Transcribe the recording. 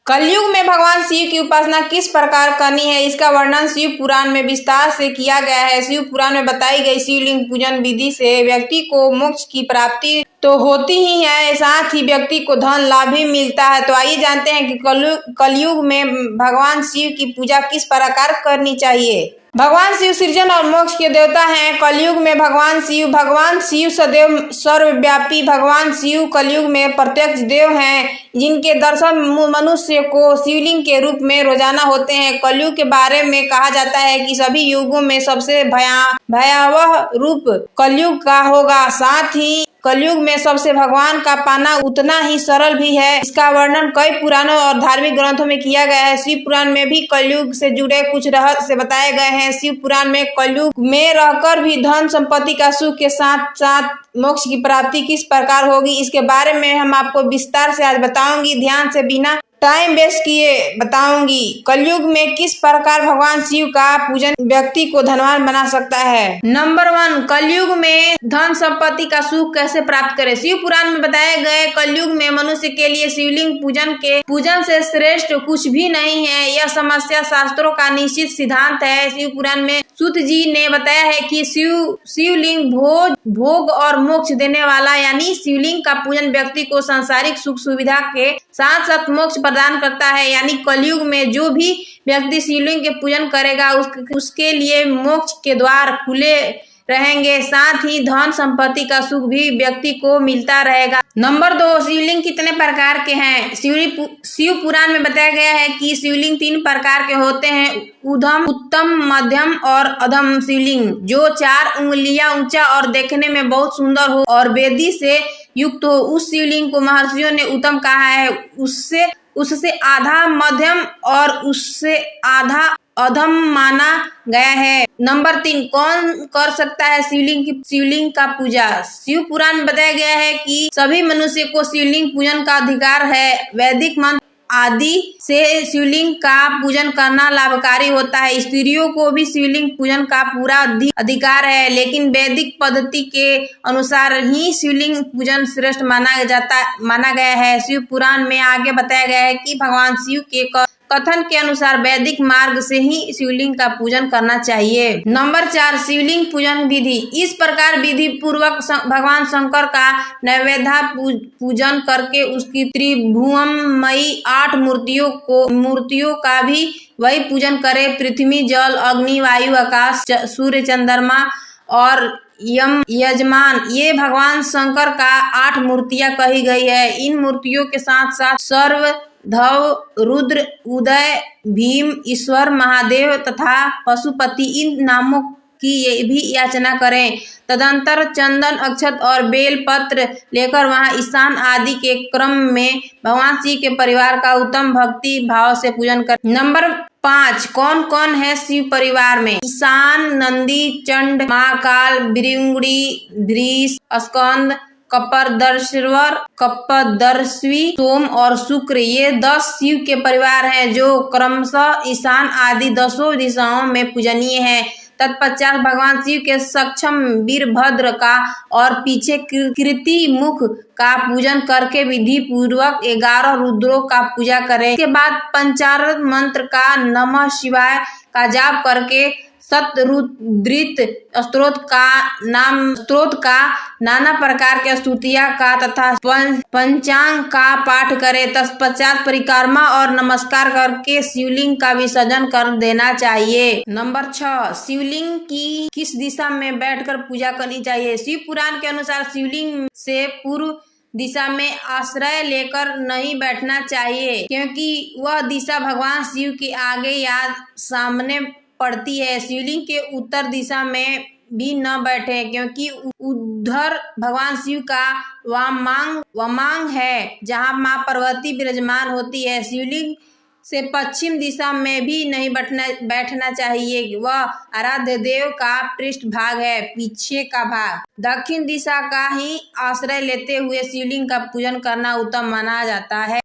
कलयुग में भगवान शिव की उपासना किस प्रकार करनी है, इसका वर्णन शिव पुराण में विस्तार से किया गया है। शिव पुराण में बताई गई शिवलिंग पूजन विधि से व्यक्ति को मोक्ष की प्राप्ति तो होती ही है, साथ ही व्यक्ति को धन लाभ भी मिलता है। तो आइए जानते हैं कि कलयुग में भगवान शिव की पूजा किस प्रकार करनी चाहिए। भगवान शिव सृजन और मोक्ष के देवता हैं। कलयुग में भगवान शिव सदैव सर्वव्यापी भगवान शिव कलयुग में प्रत्यक्ष देव हैं, जिनके दर्शन मनुष्य को शिवलिंग के रूप में रोजाना होते हैं। कलयुग के बारे में कहा जाता है कि सभी युगों में सबसे भयावह रूप कलयुग का होगा। साथ ही कलयुग में सबसे भगवान का पाना उतना ही सरल भी है। इसका वर्णन कई पुराणों और धार्मिक ग्रंथों में किया गया है। शिव पुराण में भी कलयुग से जुड़े कुछ रहस्य बताए गए हैं। शिव पुराण में कलयुग में रहकर भी धन संपत्ति का सुख के साथ साथ मोक्ष की प्राप्ति किस प्रकार होगी, इसके बारे में हम आपको विस्तार से आज बताऊंगी। ध्यान से बिना टाइम वेस्ट किए बताऊंगी। कलयुग में किस प्रकार भगवान शिव का पूजन व्यक्ति को धनवान बना सकता है। नंबर 1, कलयुग में धन संपत्ति का सुख कैसे प्राप्त करें। शिव पुराण में बताए गए कलयुग में मनुष्य के लिए शिवलिंग पूजन से श्रेष्ठ कुछ भी नहीं है। यह समस्या शास्त्रों का निश्चित सिद्धांत है। शिव पुराण में सूत जी ने बताया है कि शिवलिंग भोग और मोक्ष देने वाला, यानी शिवलिंग का पूजन व्यक्ति को सांसारिक सुख सुविधा के साथ साथ मोक्ष प्रदान करता है। यानी कलयुग में जो भी व्यक्ति शिवलिंग के पूजन करेगा उसके लिए मोक्ष के द्वार खुले रहेंगे, साथ ही धन संपत्ति का सुख भी व्यक्ति को मिलता रहेगा। नंबर 2, शिवलिंग कितने प्रकार के हैं। शिव पुराण में बताया गया है कि शिवलिंग 3 प्रकार के होते हैं, उत्तम, मध्यम और अधम शिवलिंग। जो 4 उंगलियां ऊंचा और देखने में बहुत सुंदर हो और वेदी से युक्त हो, उस शिवलिंग को महर्षियों ने उत्तम कहा है। उससे आधा मध्यम और उससे आधा अधम माना गया है। नंबर 3, कौन कर सकता है शिवलिंग का पूजा। शिव पुराण में बताया गया है कि सभी मनुष्य को शिवलिंग पूजन का अधिकार है। वैदिक मंत्र आदि से शिवलिंग का पूजन करना लाभकारी होता है। स्त्रियों को भी शिवलिंग पूजन का पूरा अधिकार है, लेकिन वैदिक पद्धति के अनुसार ही शिवलिंग पूजन श्रेष्ठ माना गया है। शिव पुराण में आगे बताया गया है कि भगवान शिव के कथन के अनुसार वैदिक मार्ग से ही शिवलिंग का पूजन करना चाहिए। नंबर 4, शिवलिंग पूजन विधि। इस प्रकार विधि पूर्वक भगवान शंकर का नैवेद्य पूजन करके उसकी त्रिभुवनमयी 8 मूर्तियों का भी वही पूजन करे। पृथ्वी, जल, अग्नि, वायु, आकाश, सूर्य, चंद्रमा और यजमान, ये भगवान शंकर का 8 मूर्तियां कही गई है। इन मूर्तियों के साथ साथ सर्व, धव, रुद्र, उदय, भीम, ईश्वर, महादेव तथा पशुपति, इन नामों की ये भी याचना करें। तदंतर चंदन, अक्षत और बेल पत्र लेकर वहां ईशान आदि के क्रम में भगवान शिव के परिवार का उत्तम भक्ति भाव से पूजन करें। नंबर 5, कौन कौन है शिव परिवार में। ईशान, नंदी, चंड, महाकाल, भृंगी, धृष, स्कंद, कपदर्शी, सोम और शुक्र, ये 10 शिव के परिवार हैं जो क्रमशः ईशान आदि 10 दिशाओं में पूजनीय हैं। तत्पश्चात भगवान शिव के सक्षम वीरभद्र का और पीछे कृति मुख का पूजन करके विधि पूर्वक 11 रुद्रों का पूजा करें। इसके बाद पंचाक्षर मंत्र का नमः शिवाय का जाप करके शतरुद्रित स्तोत्र का नाना प्रकार के स्तुतियां का तथा पंचांग का पाठ करे। तत्पश्चात परिक्रमा और नमस्कार करके शिवलिंग का विसर्जन कर देना चाहिए। नंबर 6, शिवलिंग की किस दिशा में बैठकर पूजा करनी चाहिए। शिव पुराण के अनुसार शिवलिंग से पूर्व दिशा में आश्रय लेकर नहीं बैठना चाहिए, क्योंकि वह दिशा भगवान शिव के आगे या सामने पड़ती है। शिवलिंग के उत्तर दिशा में भी न बैठे, क्योंकि उधर भगवान शिव का वामांग है, जहाँ माँ पार्वती विराजमान होती है। शिवलिंग से पश्चिम दिशा में भी नहीं बैठना चाहिए, वह आराध्य देव का पृष्ठ भाग है, पीछे का भाग। दक्षिण दिशा का ही आश्रय लेते हुए शिवलिंग का पूजन करना उत्तम माना जाता है।